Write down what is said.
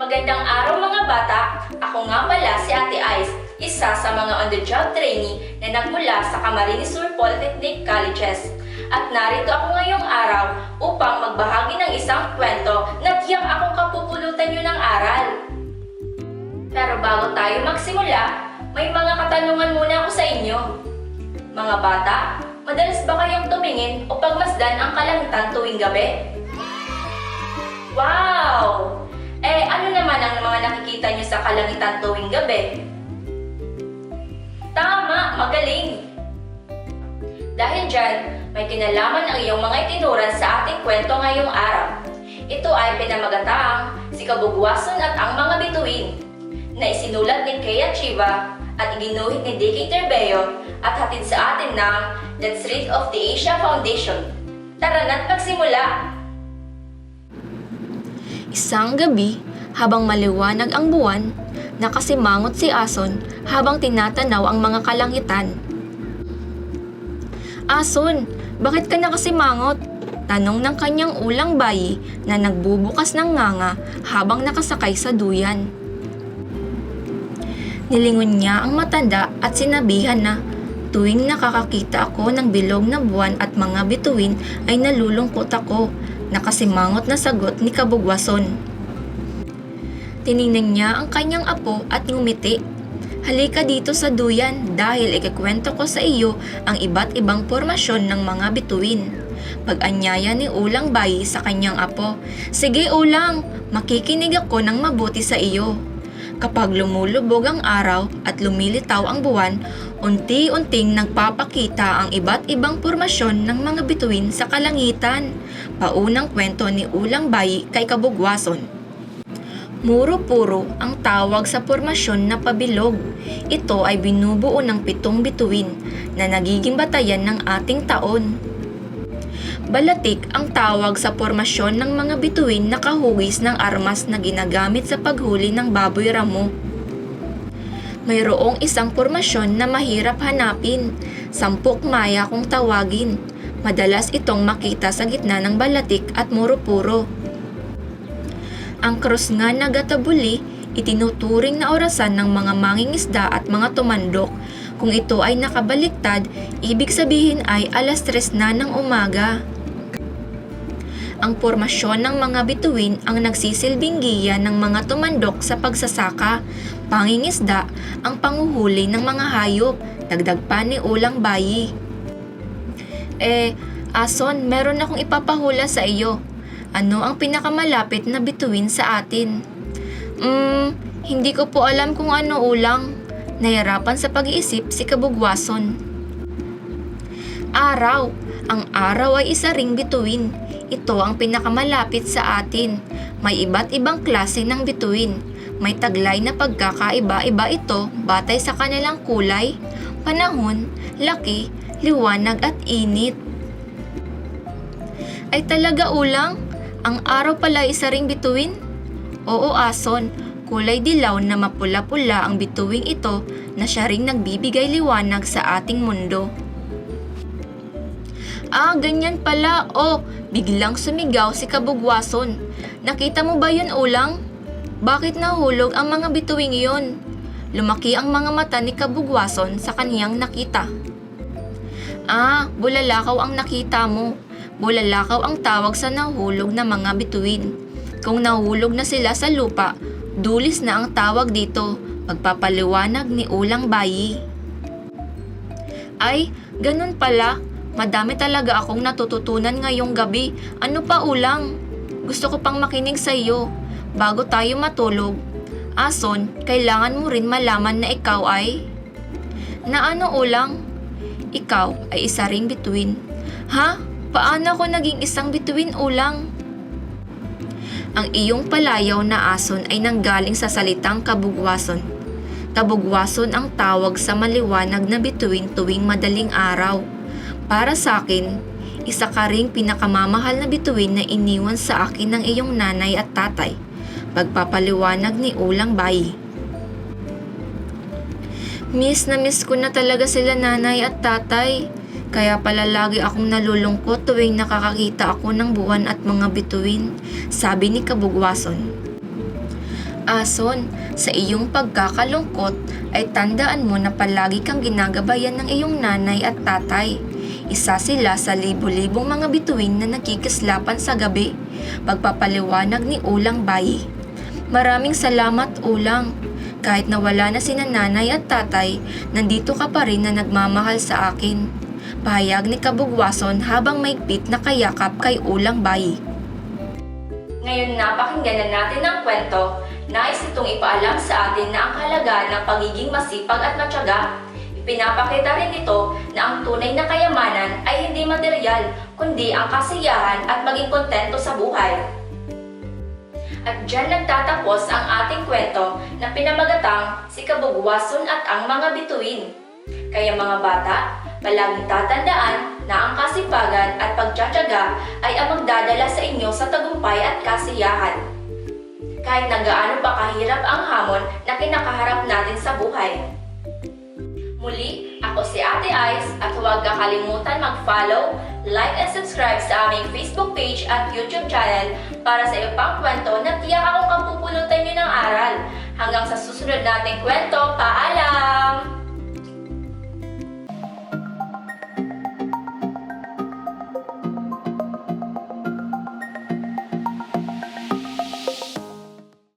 Magandang araw mga bata! Ako nga pala si Ate Ice, isa sa mga on-the-job trainee na nagmula sa Camarines Sur Polytechnic Colleges. At narito ako ngayong araw upang magbahagi ng isang kwento na tiyak akong kapupulutan nyo ng aral. Pero bago tayo magsimula, may mga katanungan muna ako sa inyo. Mga bata, madalas ba kayong tumingin o pagmasdan ang kalangitan tuwing gabi? Wow! Ano naman ang mga nakikita niyo sa kalangitan tuwing gabi? Tama! Magaling! Dahil dyan, may kinalaman ang iyong mga itinuran sa ating kwento ngayong araw. Ito ay pinamagataang Si Kabugwason at ang mga bituin, na isinulat ni Kea Chiva at iginuhit ni D.K. Terbeo at hatid sa atin ng Let's Read of the Asia Foundation. Tara na't magsimula! Isang gabi, habang maliwanag ang buwan, nakasimangot si Ason habang tinatanaw ang mga kalangitan. "Ason, bakit ka nakasimangot?" tanong ng kanyang ulang bayi na nagbubukas ng nganga habang nakasakay sa duyan. Nilingon niya ang matanda at sinabihan na, "Tuwing nakakakita ako ng bilog na buwan at mga bituin ay nalulungkot ako." Nakasimangot na sagot ni Kabugwason. Tiningnan niya ang kanyang apo at ngumiti. "Halika dito sa duyan dahil ikikwento ko sa iyo ang iba't ibang pormasyon ng mga bituin." Pag-anyaya ni ulang bayi sa kanyang apo, "Sige ulang, makikinig ako ng mabuti sa iyo." Kapag lumulubog ang araw at lumilitaw ang buwan, unti-unting nagpapakita ang iba't ibang pormasyon ng mga bituin sa kalangitan. Paunang kwento ni ulang bayi kay Kabugwason. Muro-puro ang tawag sa pormasyon na pabilog. Ito ay binubuo ng 7 bituin na nagiging batayan ng ating taon. Balatik ang tawag sa pormasyon ng mga bituin na kahugis ng armas na ginagamit sa paghuli ng baboy ramo. Mayroong isang pormasyon na mahirap hanapin, sampok maya kung tawagin. Madalas itong makita sa gitna ng balatik at muro-puro. Ang krus nga na gatabuli, itinuturing na orasan ng mga mangingisda at mga tumandok. Kung ito ay nakabaliktad, ibig sabihin ay 3:00 na ng umaga. Ang pormasyon ng mga bituin ang nagsisilbing giya ng mga tumandok sa pagsasaka, pangingisda, ang panguhuli ng mga hayop, dagdag pa ni ulang bayi. Ason, meron akong ipapahula sa iyo. Ano ang pinakamalapit na bituin sa atin?" Hindi ko po alam kung ano ulang. Nahirapan sa pag-iisip si Kabugwason. "Araw. Ang araw ay isa ring bituin. Ito ang pinakamalapit sa atin. May iba't ibang klase ng bituin. May taglay na pagkakaiba-iba ito batay sa kanilang kulay, panahon, laki, liwanag at init." "Ay talaga ulang? Ang araw pala isa ring bituin?" "Oo, Ason. Kulay dilaw na mapula-pula ang bituing ito na siya ring nagbibigay liwanag sa ating mundo." Ganyan pala. Biglang sumigaw si Kabugwason. "Nakita mo ba yun, ulang? Bakit nahulog ang mga bituing yun?" Lumaki ang mga mata ni Kabugwason sa kaniyang nakita. Bulalakaw ang nakita mo. Bulalakaw ang tawag sa nahulog na mga bituin. Kung nahulog na sila sa lupa, dulis na ang tawag dito, pagpapaliwanag ni ulang bayi. "Ay, ganun pala. Madami talaga akong natututunan ngayong gabi. Ano pa ulang? Gusto ko pang makinig sa iyo. Bago tayo matulog, Ason, kailangan mo rin malaman na ikaw ay..." "Na ano ulang?" "Ikaw ay isa ring bituin." "Ha? Paano ako naging isang bituin, ulang?" Ang iyong palayaw na Ason ay nanggaling sa salitang Kabugwason. Kabugwason ang tawag sa maliwanag na bituin tuwing madaling araw. Para sa akin, isa ka ring pinakamamahal na bituin na iniwan sa akin ng iyong nanay at tatay. Pagpapaliwanag ni ulang bayi. Miss na miss ko na talaga sila nanay at tatay. Kaya pala lagi akong nalulungkot tuwing nakakakita ako ng buwan at mga bituin, sabi ni Kabugwason. Ason, sa iyong pagkakalungkot ay tandaan mo na palagi kang ginagabayan ng iyong nanay at tatay. Isa sila sa libo-libong mga bituin na nakikislapan sa gabi. Pagpapaliwanag ni Ulang Bayi. Maraming salamat, Ulang. Kahit nawala na sina nanay at tatay, nandito ka pa rin na nagmamahal sa akin. Pahayag ni Kabugwason habang maigpit na kayakap kay Ulang Bayi. Ngayon na pakinggan na natin ang kwento, nais itong ipaalam sa atin na ang kahalagaan ng pagiging masipag at matyaga. Ipinapakita rin ito na ang tunay na kayamanan ay hindi material, kundi ang kasiyahan at maging kontento sa buhay. At diyan nagtatapos ang ating kwento na pinamagatang si Kabugwason at ang mga bituin. Kaya mga bata, palaging tatandaan na ang kasipagan at pagtsatsaga ay ang magdadala sa inyo sa tagumpay at kasiyahan. Kahit na gaano pa kahirap ang hamon na kinakaharap natin sa buhay. Muli, ako si Ate Ice at huwag kakalimutan mag-follow, like and subscribe sa aming Facebook page at YouTube channel para sa iba pang kwento na tiyak akong kapupulutan nyo ng aral. Hanggang sa susunod nating kwento, paalam!